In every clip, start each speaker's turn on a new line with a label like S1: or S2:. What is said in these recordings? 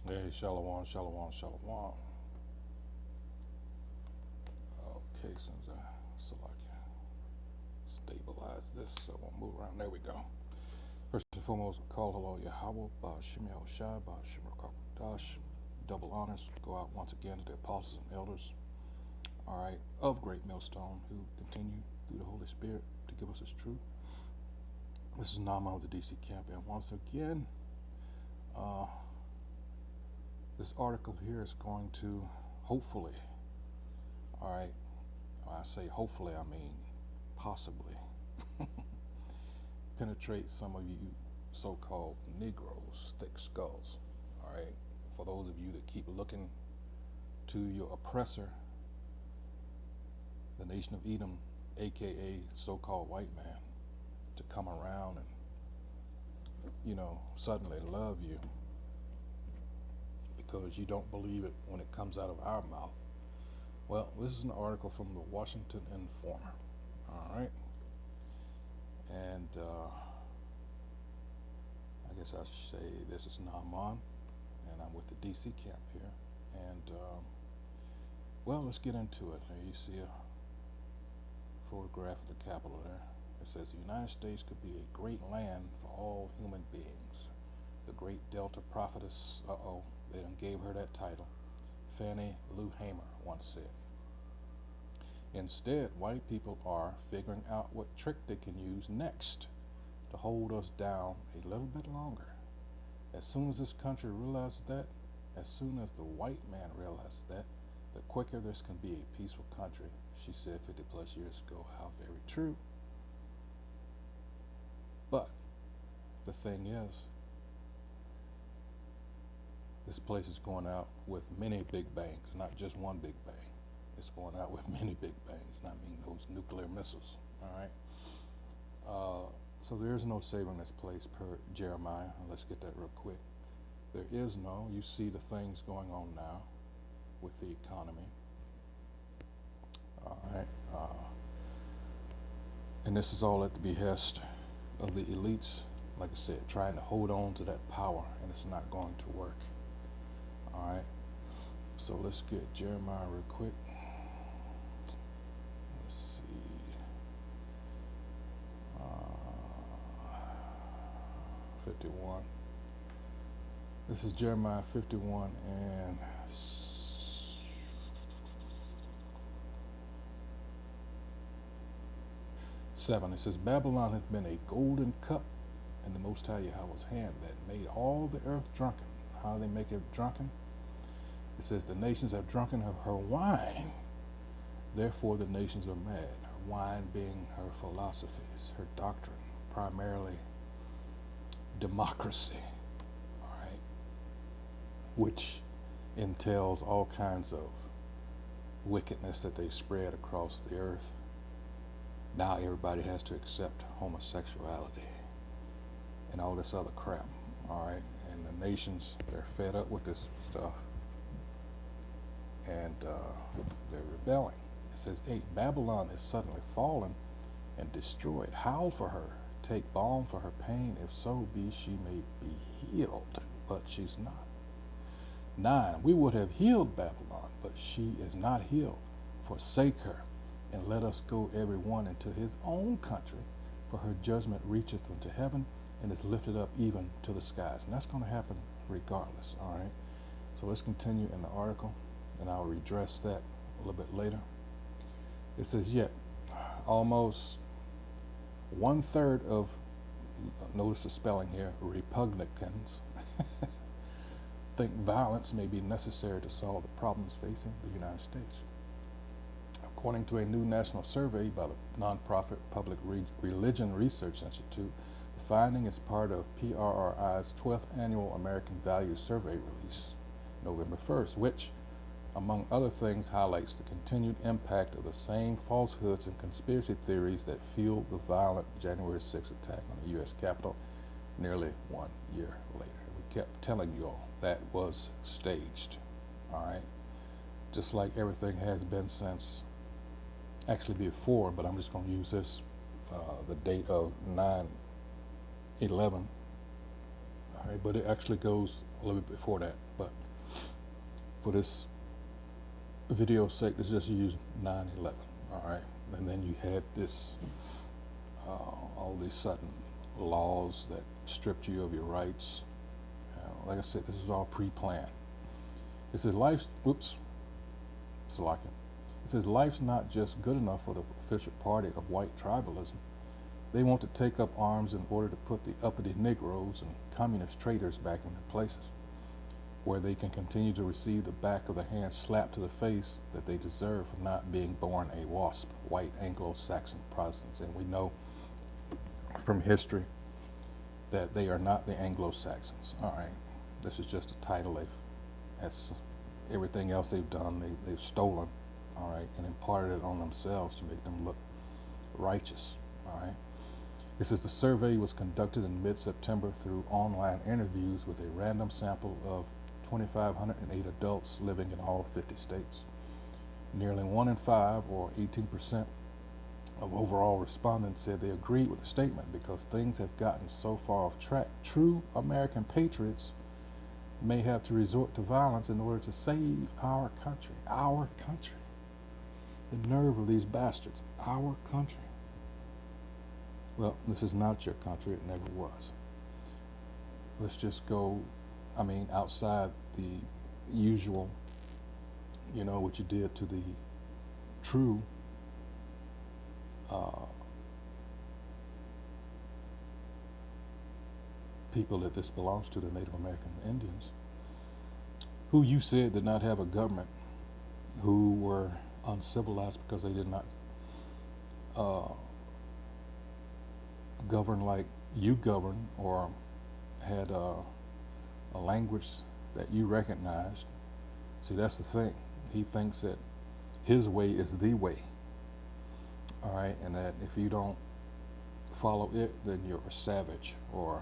S1: Hey, shalom, shalom, shalom. Okay, since so I can stabilize this, so we'll move around. There we go. First and foremost, call hello Yahweh, Ba'ashim Yahushai, Ba'ashim Rakakadash. Double honors go out once again to the apostles and elders, all right, of Great Millstone, who continue through the Holy Spirit to give us His truth. This is Nama of the DC camp, and once again, uh, this article here is going to hopefully, all right, when I say hopefully, I mean possibly, penetrate some of you so-called Negroes, thick skulls. All right, for those of you that keep looking to your oppressor, the nation of Edom, aka so-called white man, to come around and suddenly love you because you don't believe it when it comes out of our mouth. Well, this is an article from the Washington Informer. All right, and I guess I should say this is Naaman, and I'm with the DC camp here. And well, let's get into it. Here you see a photograph of the Capitol there. It says the United States could be a great land for all human beings. The great Delta prophetess, they done gave her that title, Fannie Lou Hamer once said. Instead, white people are figuring out what trick they can use next to hold us down a little bit longer. As soon as this country realizes that, as soon as the white man realizes that, the quicker this can be a peaceful country, she said 50 plus years ago. How very true. But the thing is, this place is going out with many big bangs, not just one big bang. It's going out with many big bangs, not mean those nuclear missiles. All right. So there is no saving this place per Jeremiah. Let's get that real quick. There is no. You see the things going on now with the economy. All right. And this is all at the behest of the elites, like I said, trying to hold on to that power, and it's not going to work. All right. So let's get Jeremiah real quick. Let's see. 51. This is Jeremiah 51 and 7. It says, Babylon has been a golden cup in the Most High Yahweh's hand that made all the earth drunken. How do they make it drunken? It says, the nations have drunken of her wine. Therefore the nations are mad. Her wine being her philosophies, her doctrine, primarily democracy, all right, which entails all kinds of wickedness that they spread across the earth. Now everybody has to accept homosexuality and all this other crap, all right, and the nations, they're fed up with this stuff, and they're rebelling. It says 8, Babylon is suddenly fallen and destroyed. Howl for her, take balm for her pain, if so be she may be healed, but she's not. 9, we would have healed Babylon, but she is not healed. Forsake her, and let us go every one into his own country, for her judgment reacheth unto heaven, and is lifted up even to the skies. And that's going to happen regardless, all right? So let's continue in the article, and I'll redress that a little bit later. It says, yet almost 1/3 of, notice the spelling here, Republicans think violence may be necessary to solve the problems facing the United States. According to a new national survey by the nonprofit Public Religion Research Institute, the finding is part of PRRI's 12th Annual American Values Survey release November 1st, which, among other things, highlights the continued impact of the same falsehoods and conspiracy theories that fueled the violent January 6th attack on the U.S. Capitol nearly 1 year later. We kept telling you all that was staged, all right? Just like everything has been since, actually before, but I'm just going to use this, the date of 9/11, all right, but it actually goes a little bit before that, but For this video's sake, let's just use 9/11. All right, and then you had this all these sudden laws that stripped you of your rights. Like I said, this is all pre-planned. It says life's, oops, it's like it. It says life's not just good enough for the official party of white tribalism. They want to take up arms in order to put the uppity Negroes and communist traitors back in their places, where they can continue to receive the back of the hand slap to the face that they deserve for not being born a WASP, white Anglo-Saxon Protestants. And we know from history that they are not the Anglo-Saxons. All right, this is just a title. As everything else they've done, they've stolen, all right, and imparted it on themselves to make them look righteous. All right. It says the survey was conducted in mid-September through online interviews with a random sample of 2,508 adults living in all 50 states. Nearly 1 in 5, or 18% of overall respondents, said they agreed with the statement because things have gotten so far off track. True American patriots may have to resort to violence in order to save our country. Our country. The nerve of these bastards. Our country. Well, this is not your country. It never was. Let's just go, outside the usual, what you did to the true people that this belongs to, the Native American Indians, who you said did not have a government, who were uncivilized because they did not govern like you govern, or had a language that you recognized. See, that's the thing. He thinks that his way is the way. All right, and that if you don't follow it, then you're a savage, or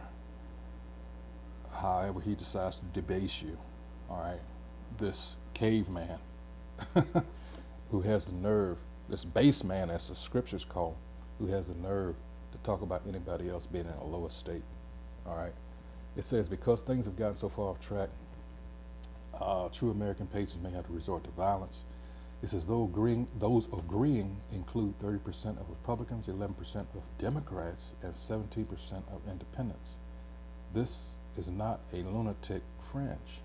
S1: however he decides to debase you. All right, this caveman who has the nerve, this base man, as the scriptures call, who has the nerve to talk about anybody else being in a lower state. All right, it says because things have gotten so far off track, true American patriots may have to resort to violence. It says those agreeing include 30% of Republicans, 11% of Democrats, and 17% of independents. This is not a lunatic fringe.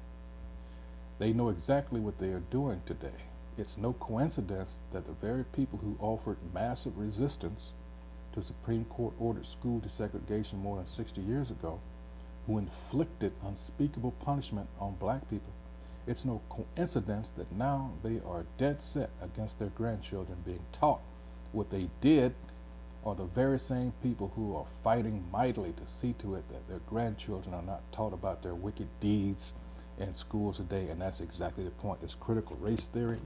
S1: They know exactly what they are doing today. It's no coincidence that the very people who offered massive resistance to Supreme Court ordered school desegregation more than 60 years ago, who inflicted unspeakable punishment on black people, it's no coincidence that now they are dead set against their grandchildren being taught what they did, are the very same people who are fighting mightily to see to it that their grandchildren are not taught about their wicked deeds in schools today. And that's exactly the point. It's critical race theory,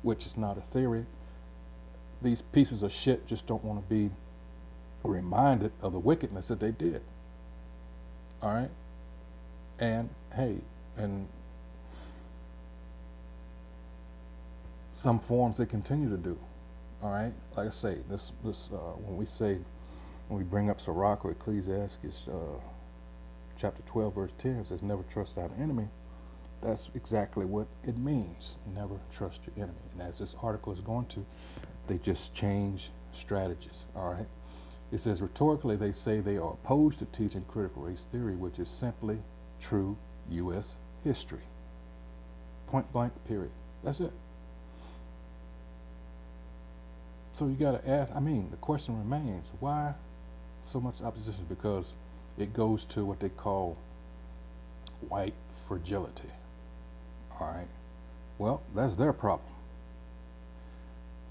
S1: which is not a theory. These pieces of shit just don't want to be reminded of the wickedness that they did. All right? And hey, and some forms they continue to do. All right, like I say, when we bring up Sirach or Ecclesiastes chapter 12 verse 10, it says never trust thine enemy. That's exactly what it means. Never trust your enemy. And as this article is going to, they just change strategies. All right, it says rhetorically they say they are opposed to teaching critical race theory, which is simply true U.S. history. Point blank. Period. That's it. So you got to ask, the question remains, why so much opposition? Because it goes to what they call white fragility. All right. Well, that's their problem.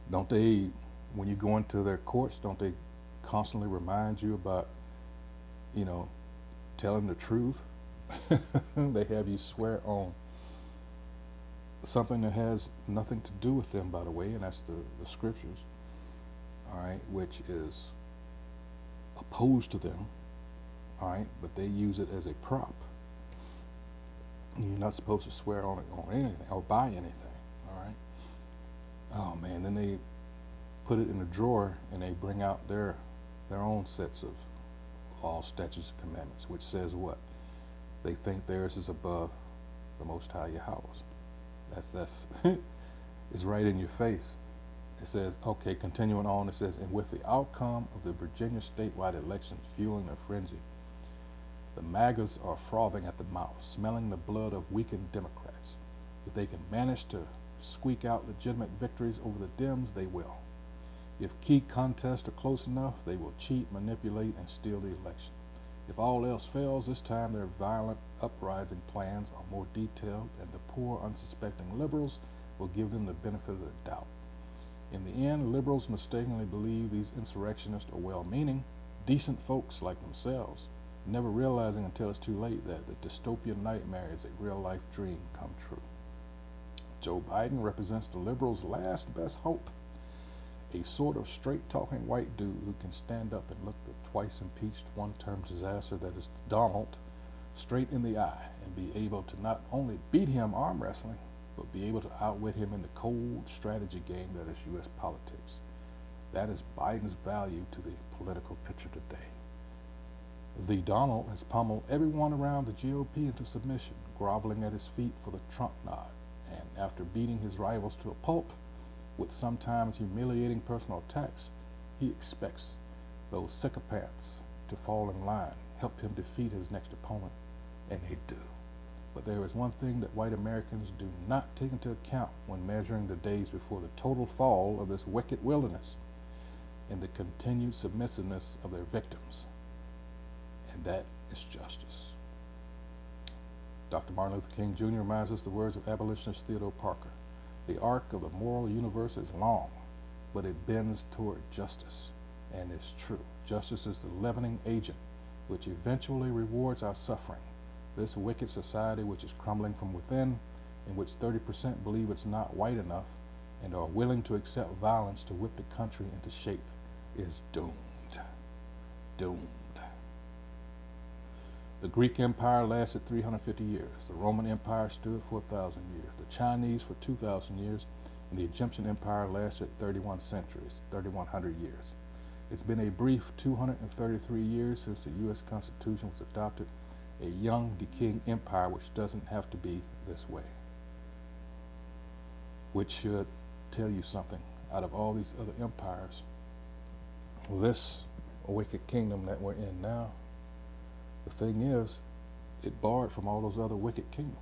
S1: Don't they, when you go into their courts, don't they constantly remind you about, telling the truth? They have you swear on something that has nothing to do with them, by the way, and that's the scriptures. All right, which is opposed to them, all right, but they use it as a prop. You're not supposed to swear on it, on anything, or buy anything, all right? Oh man, then they put it in a drawer and they bring out their own sets of laws, statutes, and commandments, which says what? They think theirs is above the Most High Yahweh's. That's it's right in your face. It says, okay, continuing on, it says, and with the outcome of the Virginia statewide elections fueling their frenzy, the MAGAs are frothing at the mouth, smelling the blood of weakened Democrats. If they can manage to squeak out legitimate victories over the Dems, they will. If key contests are close enough, they will cheat, manipulate, and steal the election. If all else fails, this time their violent uprising plans are more detailed, and the poor, unsuspecting liberals will give them the benefit of the doubt. In the end, liberals mistakenly believe these insurrectionists are well-meaning, decent folks like themselves, never realizing until it's too late that the dystopian nightmare is a real-life dream come true. Joe Biden represents the liberals' last best hope, a sort of straight-talking white dude who can stand up and look the twice-impeached one-term disaster that is Donald straight in the eye and be able to not only beat him arm wrestling, but be able to outwit him in the cold strategy game that is U.S. politics. That is Biden's value to the political picture today. The Donald has pummeled everyone around the GOP into submission, groveling at his feet for the Trump nod, and after beating his rivals to a pulp, with sometimes humiliating personal attacks, he expects those sycophants to fall in line, help him defeat his next opponent, and they do. But there is one thing that white Americans do not take into account when measuring the days before the total fall of this wicked wilderness and the continued submissiveness of their victims, and that is justice. Dr. Martin Luther King Jr. reminds us the words of abolitionist Theodore Parker. The arc of the moral universe is long, but it bends toward justice, and it's true. Justice is the leavening agent which eventually rewards our suffering. This wicked society which is crumbling from within, in which 30% believe it's not white enough and are willing to accept violence to whip the country into shape, is doomed. Doomed. The Greek Empire lasted 350 years. The Roman Empire stood for 1,000 years. The Chinese for 2,000 years. And the Egyptian Empire lasted 31 centuries, 3,100 years. It's been a brief 233 years since the U.S. Constitution was adopted, a young, decaying empire which doesn't have to be this way. Which should tell you something. Out of all these other empires, this wicked kingdom that we're in now, the thing is, it borrowed from all those other wicked kingdoms.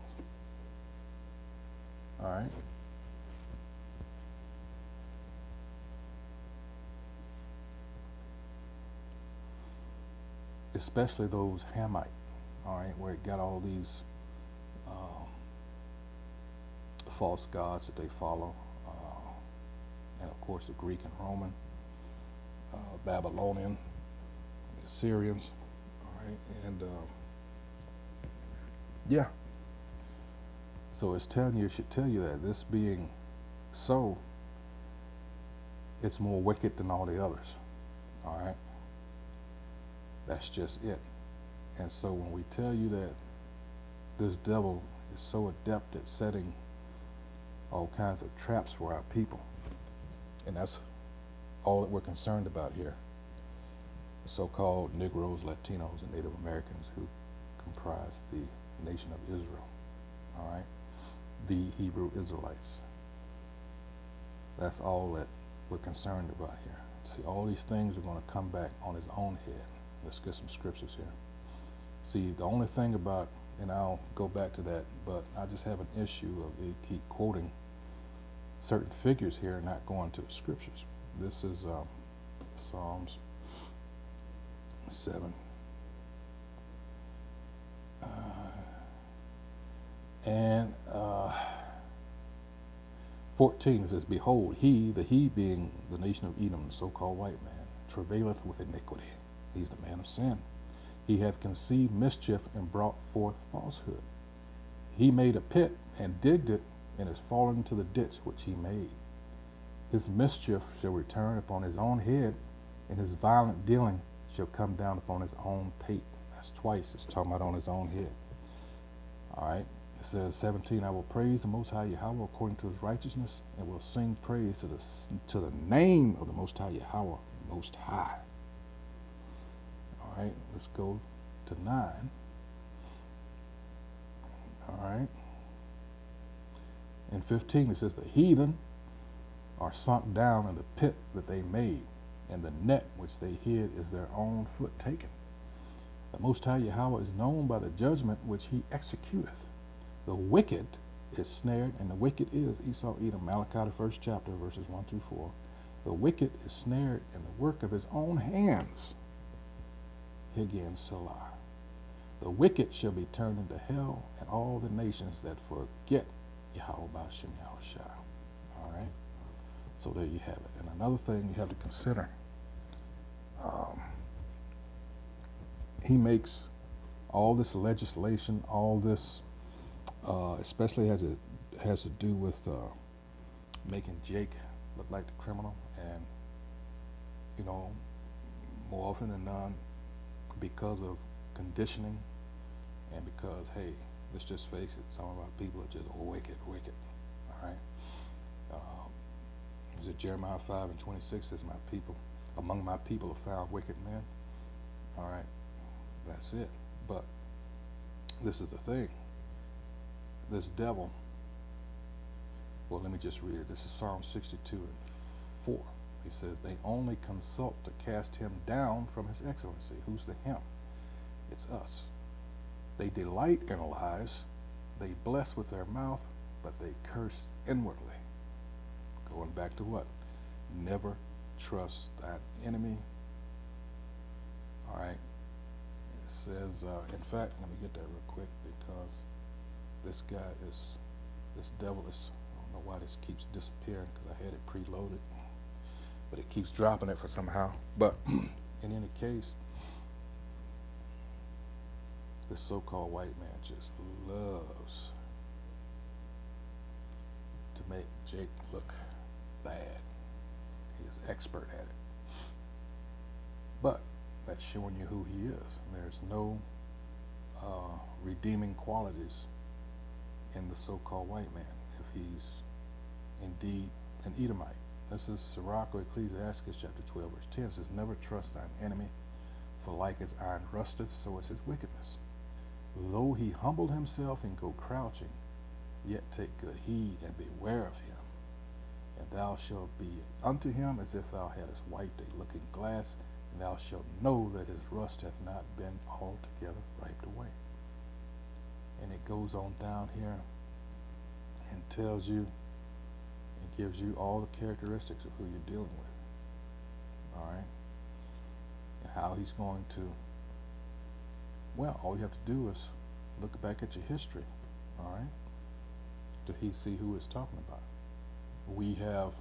S1: All right? Especially those Hamite, all right, where it got all these false gods that they follow, and of course the Greek and Roman, Babylonian, the Assyrians, all right, and yeah. So it's telling you, it should tell you that this being so, it's more wicked than all the others, all right. That's just it. And so when we tell you that this devil is so adept at setting all kinds of traps for our people, and that's all that we're concerned about here, the so-called Negroes, Latinos, and Native Americans who comprise the nation of Israel, all right, the Hebrew Israelites. That's all that we're concerned about here. See, all these things are going to come back on his own head. Let's get some scriptures here. See, the only thing about, and I'll go back to that, but I just have an issue of they keep quoting certain figures here and not going to the scriptures. This is Psalms 7. And 14, it says, behold, he, the he being the nation of Edom, the so-called white man, travaileth with iniquity. He's the man of sin. He hath conceived mischief and brought forth falsehood. He made a pit and digged it, and is fallen into the ditch which he made. His mischief shall return upon his own head, and his violent dealing shall come down upon his own pate. That's twice. It's talking about on his own head. All right. It says 17, I will praise the Most High Yahweh according to his righteousness, and will sing praise to the name of the Most High Yahweh, Most High. All right, let's go to 9. All right. In 15 it says, the heathen are sunk down in the pit that they made, and the net which they hid is their own foot taken. The Most High Yahweh is known by the judgment which he executeth. The wicked is snared, and the wicked is Esau, Edom, Malachi, the 1st chapter, verses 1 through 4. The wicked is snared in the work of his own hands. Again, Salah. The wicked shall be turned into hell, and all the nations that forget Yahweh B'Shem Yahushua. All right? So there you have it. And another thing you have to consider, he makes all this legislation, all this, especially as it has to do with making Jake look like the criminal, and more often than not, because of conditioning, and because, hey, let's just face it, some of our people are just wicked. All right. Is it Jeremiah 5:26 says, among my people are found wicked men. All right, that's it. But this is the thing. This devil. Well, let me just read it. This is Psalm 62:4. He says, they only consult to cast him down from his excellency. Who's the him? It's us. They delight in lies. They bless with their mouth, but they curse inwardly. Going back to what? Never trust that enemy. All right. It says, in fact, let me get that real quick, because this devil is, I don't know why this keeps disappearing, because I had it preloaded, but it keeps dropping it for somehow. But in any case, this so-called white man just loves to make Jake look bad. He is expert at it. But that's showing you who he is. There's no redeeming qualities in the so-called white man if he's indeed an Edomite. This is Sirach or Ecclesiastes chapter 12 verse 10. It says, never trust thine enemy, for like as iron rusteth, so is his wickedness. Though he humble himself and go crouching, yet take good heed and beware of him. And thou shalt be unto him as if thou hadst wiped a looking glass, and thou shalt know that his rust hath not been altogether wiped away. And it goes on down here and tells you, it gives you all the characteristics of who you're dealing with. All right? And how he's going to, well, all you have to do is look back at your history, all right, to see who it's talking about. We have,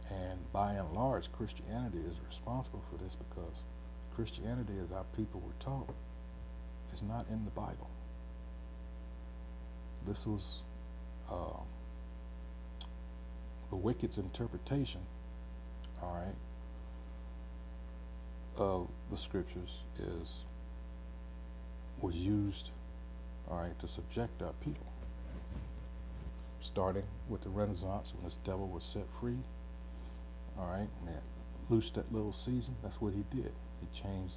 S1: and by and large, Christianity is responsible for this, because Christianity, as our people were taught, is not in the Bible. This was the wicked's interpretation, all right, of the scriptures was used, all right, to subject our people. Starting with the Renaissance, when this devil was set free, all right, and that loosed that little season. That's what he did. He changed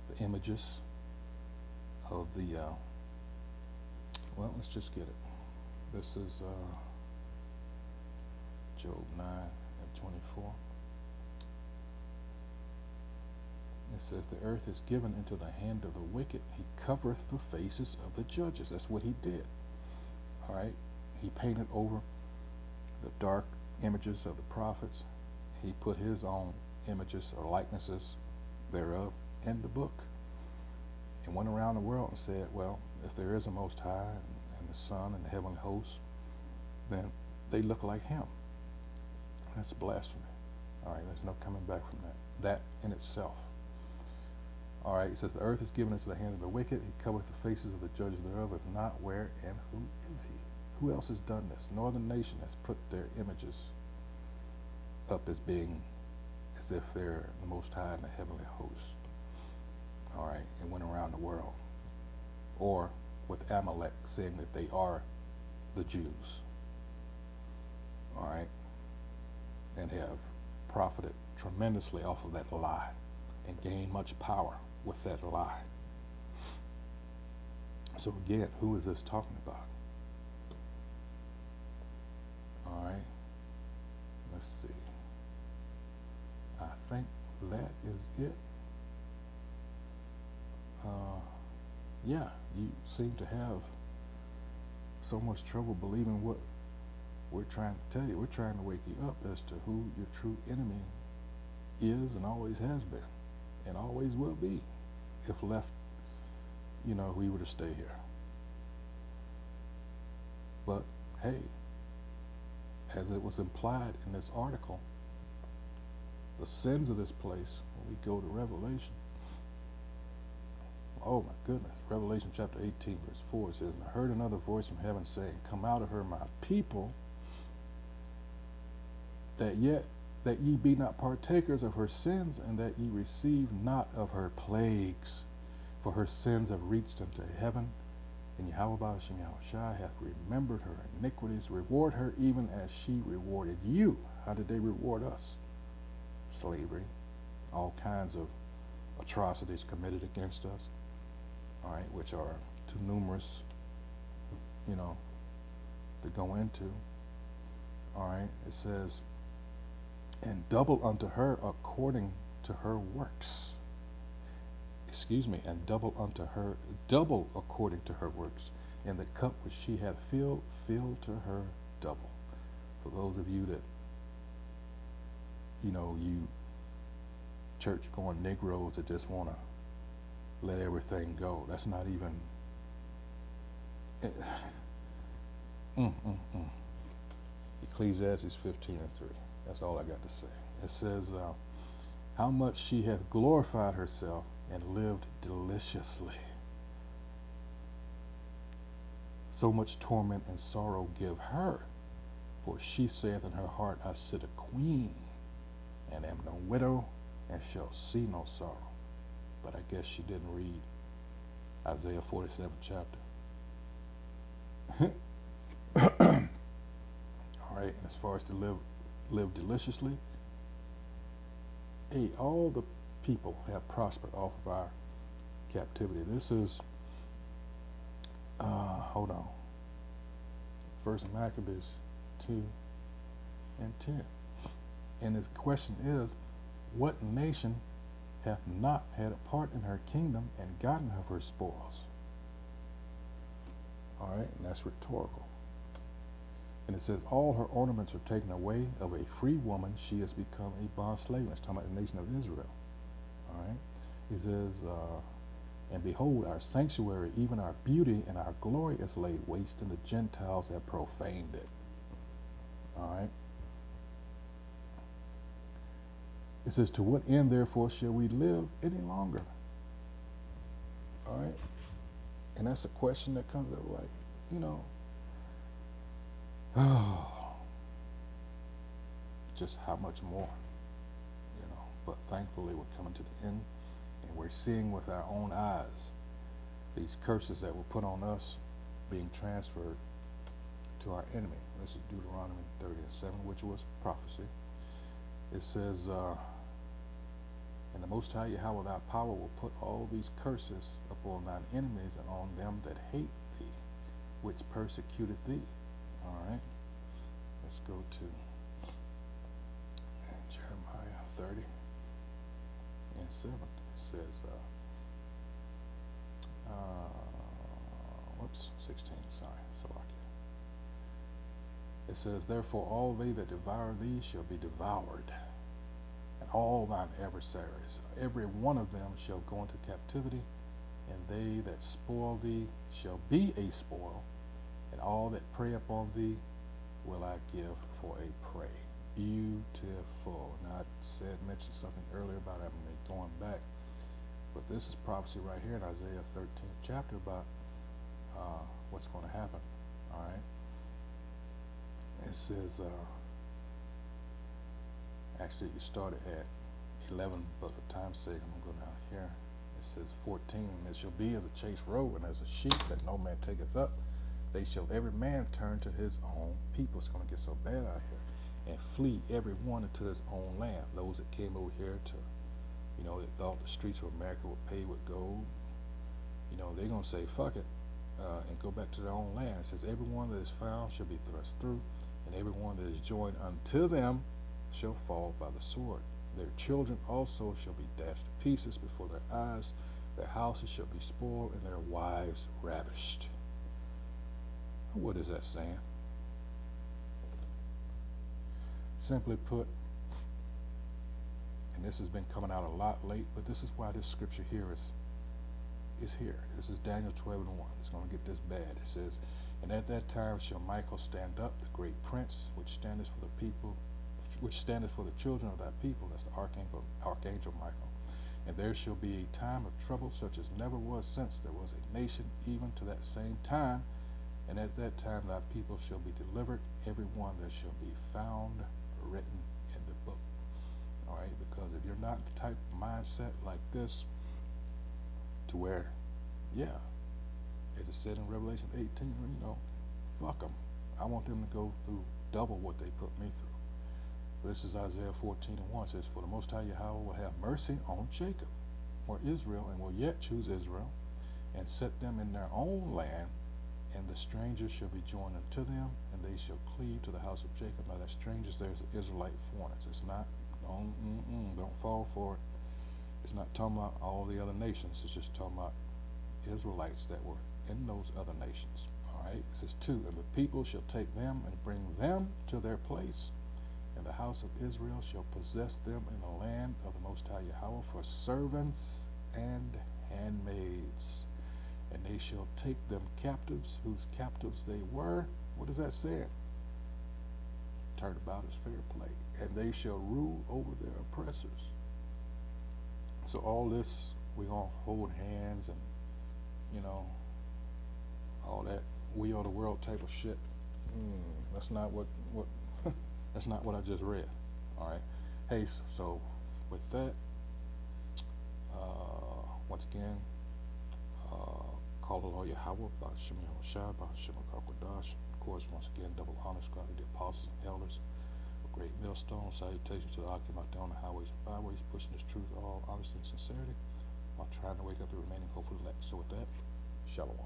S1: the images of the, well, let's just get it. This is Job 9:24. It says, the earth is given into the hand of the wicked. He covereth the faces of the judges. That's what he did. All right. He painted over the dark images of the prophets. He put his own images or likenesses thereof in the book, and went around the world and said, well, if there is a Most High and the Son and the heavenly hosts, then they look like him. That's blasphemy. All right, there's no coming back from that. That in itself. All right, it says, the earth is given into the hand of the wicked. He covereth the faces of the judges thereof. If not, where and who is he? Who else has done this? No other nation has put their images up as being, as if they're the Most High and the heavenly hosts. All right, and went around the world. Or with Amalek saying that they are the Jews. All right, and have profited tremendously off of that lie and gained much power with that lie. So again, who is this talking about? is it. Yeah, you seem to have so much trouble believing what we're trying to tell you. We're trying to wake you up as to who your true enemy is and always has been and always will be if left, we were to stay here. But hey, as it was implied in this article, the sins of this place, when we go to Revelation, oh my goodness, Revelation chapter 18 verse 4 says, and I heard another voice from heaven saying, come out of her, my people, that ye be not partakers of her sins, and that ye receive not of her plagues, for her sins have reached unto heaven, and Yahweh Ba'ashem Yahushua hath remembered her iniquities. Reward her even as she rewarded you. How did they reward us? Slavery, all kinds of atrocities committed against us, all right, which are too numerous, to go into. All right, it says, and double unto her according to her works. And double according to her works. And the cup which she hath filled, fill to her double. For those of you that, you church-going Negroes that just want to let everything go. That's not even... Ecclesiastes 15:3. That's all I got to say. It says, how much she hath glorified herself and lived deliciously. So much torment and sorrow give her, for she saith in her heart, I sit a queen, and am no widow, and shall see no sorrow. But I guess she didn't read Isaiah 47th chapter. All right, and as far as to live deliciously, hey, all the people have prospered off of our captivity. This is, hold on, First Maccabees 2 and 10. And his question is, what nation hath not had a part in her kingdom and gotten of her spoils? All right, and that's rhetorical. And it says, all her ornaments are taken away. Of a free woman she has become a bond slave. It's talking about the nation of Israel. All right. It says, and behold, our sanctuary, even our beauty and our glory is laid waste, and the Gentiles have profaned it. All right. It says, to what end therefore shall we live any longer? All right. And that's a question that comes up like, just how much more, but thankfully we're coming to the end, and we're seeing with our own eyes these curses that were put on us being transferred to our enemy. This is Deuteronomy 30:7, which was prophecy. It says, and the Most High Yahweh thy power will put all these curses upon thine enemies and on them that hate thee, which persecuted thee. All right, let's go to Jeremiah 30:7. It says, 16, sorry, Salakia. It says, therefore all they that devour thee shall be devoured, and all thine adversaries, every one of them shall go into captivity, and they that spoil thee shall be a spoil, and all that prey upon thee will I give for a prey. Beautiful. Now I mentioned something earlier about having me going back, but this is prophecy right here in Isaiah 13th chapter about what's going to happen. All right. It says, actually you started at 11, but for time's sake I'm going to go down here. It says 14, and it shall be as a chased roe and as a sheep that no man taketh up. They shall every man turn to his own people. It's going to get so bad out here. And flee every one into his own land. Those that came over here to, they thought the streets of America were paved with gold. They're going to say, fuck it, and go back to their own land. It says, everyone that is found shall be thrust through, and everyone that is joined unto them shall fall by the sword. Their children also shall be dashed to pieces before their eyes. Their houses shall be spoiled, and their wives ravished. What is that saying? Simply put, and this has been coming out a lot late, but this is why this scripture here is here. This is Daniel 12:1. It's going to get this bad. It says, "And at that time shall Michael stand up, the great prince, which standeth for the people, which standeth for the children of thy people." That's the Archangel Michael. "And there shall be a time of trouble such as never was since there was a nation, even to that same time. And at that time thy people shall be delivered, every one that shall be found written in the book." Alright, because if you're not the type of mindset like this, to where, yeah, as it said in Revelation 18, fuck them. I want them to go through double what they put me through. This is Isaiah 14:1. It says, "For the Most High Yahweh will have mercy on Jacob, or Israel, and will yet choose Israel, and set them in their own land, and the strangers shall be joined unto them, and they shall cleave to the house of Jacob." Now that strangers, there's the Israelite foreigners. It's not, don't fall for it. It's not talking about all the other nations. It's just talking about Israelites that were in those other nations. Alright, it says 2, "And the people shall take them and bring them to their place, and the house of Israel shall possess them in the land of the Most High Yahweh for servants and handmaids. And they shall take them captives, whose captives they were." What does that say? Turnabout is fair play. "And they shall rule over their oppressors." So all this, we gonna hold hands and, all that we are the world type of shit. That's not what that's not what I just read. Alright. Hey, so with that, once again, call the Lord Yahweh, Ba'ashem Yahushua, Ba'ashem Akakwadash. Of course, once again, double honors to the apostles and elders. A great millstone. Salutations to the Akim out there on the highways and byways, pushing this truth all honesty and sincerity, while trying to wake up the remaining hopeful elect. So with that, Shalom.